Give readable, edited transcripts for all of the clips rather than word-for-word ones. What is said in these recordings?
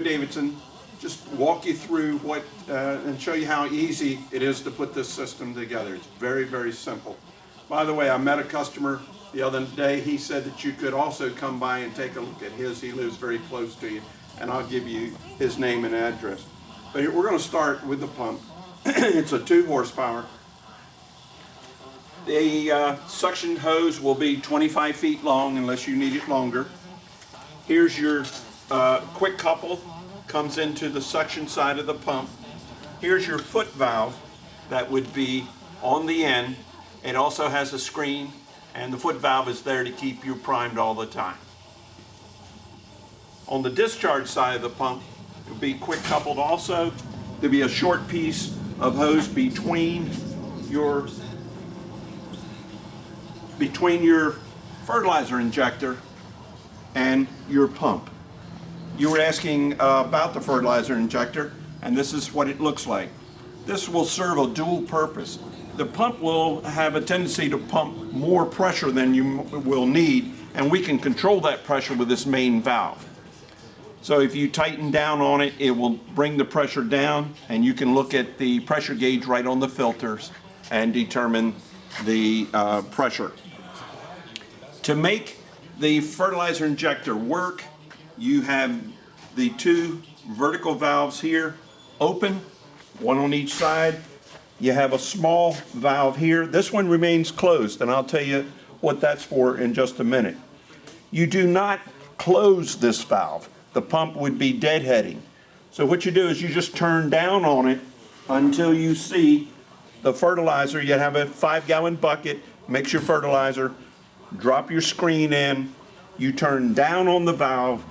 Davidson, just walk you through what and show you how easy it is to put this system together. It's very, very simple. By the way, I met a customer the other day. He said that you could also come by and take a look at his. He lives very close to you, and I'll give you his name and address. But we're going to start with the pump. It's a 2 horsepower. The suction hose will be 25 feet long unless you need it longer. Here's your quick couple, comes into the suction side of the pump. Here's your foot valve that would be on the end. It also has a screen, and the foot valve is there to keep you primed all the time. On the discharge side of the pump, it will be quick coupled also. There'll be a short piece of hose between your fertilizer injector and your pump. You were asking about the fertilizer injector, and this is what it looks like. This will serve a dual purpose. The pump will have a tendency to pump more pressure than you will need, and we can control that pressure with this main valve. So if you tighten down on it, it will bring the pressure down, and you can look at the pressure gauge right on the filters and determine the pressure. To make the fertilizer injector work, you have the 2 vertical valves here open, one on each side. You have a small valve here. This one remains closed, and I'll tell you what that's for in just a minute. You do not close this valve. The pump would be deadheading. So what you do is you just turn down on it until you see the fertilizer. You have a 5-gallon bucket, mix your fertilizer, drop your screen in, you turn down on the valve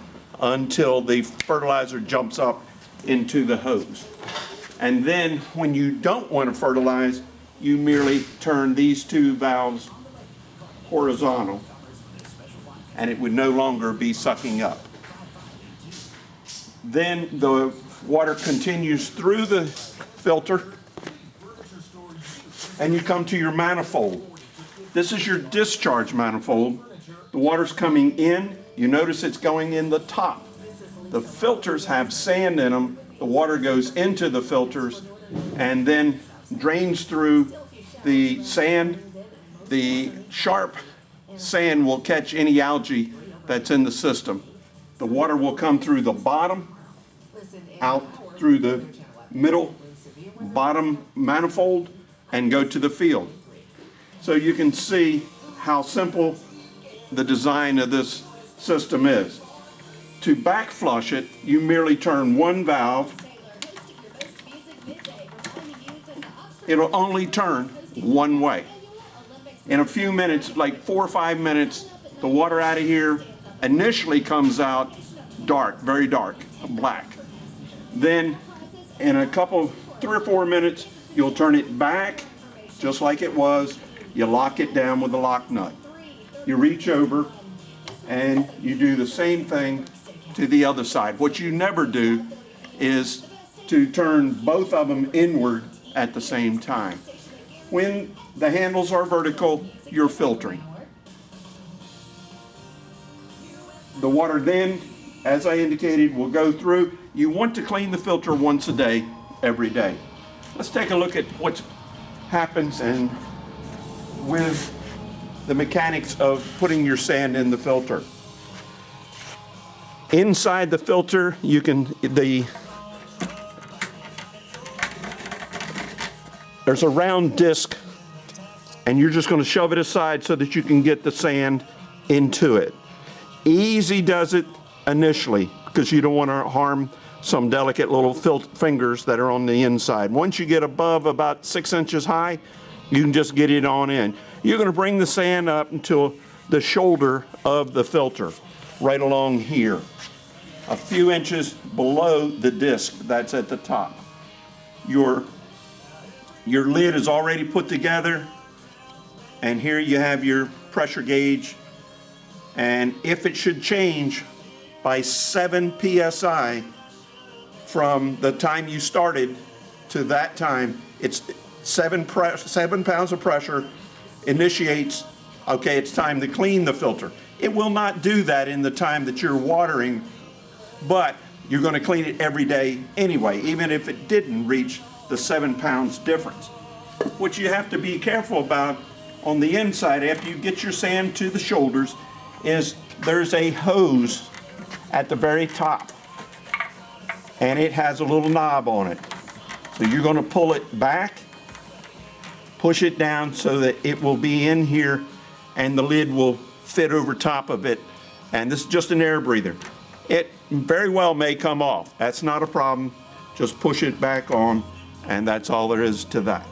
until the fertilizer jumps up into the hose. And then when you don't want to fertilize, you merely turn these 2 valves horizontal, and it would no longer be sucking up. Then the water continues through the filter, and you come to your manifold. This is your discharge manifold. The water's coming in. You notice it's going in the top. The filters have sand in them. The water goes into the filters and then drains through the sand. The sharp sand will catch any algae that's in the system. The water will come through the bottom, out through the middle bottom manifold, and go to the field. So you can see how simple the design of this system is. To back flush it, you merely turn one valve. It'll only turn one way. In a few minutes, like 4 or 5 minutes, the water out of here initially comes out dark, very dark, black. Then in a couple, 3 or 4 minutes, you'll turn it back just like it was. You lock it down with a lock nut. You reach over and you do the same thing to the other side. What you never do is to turn both of them inward at the same time. When the handles are vertical, you're filtering. The water then, as I indicated, will go through. You want to clean the filter once a day, every day. Let's take a look at what happens and with the mechanics of putting your sand in the filter. Inside the filter, you can, there's a round disc, and you're just going to shove it aside so that you can get the sand into it. Easy does it initially because you don't want to harm some delicate little fingers that are on the inside. Once you get above about 6 inches high, you can just get it on in. You're going to bring the sand up until the shoulder of the filter, right along here, a few inches below the disc that's at the top. Your lid is already put together, and here you have your pressure gauge. And if it should change by 7 psi from the time you started to that time, it's 7 pounds of pressure initiates, okay, it's time to clean the filter. It will not do that in the time that you're watering, but You're going to clean it every day anyway, even if it didn't reach the 7 pounds difference. What you have to be careful about on the inside after you get your sand to the shoulders is there's a hose at the very top, and it has a little knob on it. So you're going to pull it back, push it down so that it will be in here and the lid will fit over top of it. And this is just an air breather. It very well may come off. That's not a problem. Just push it back on, and that's all there is to that.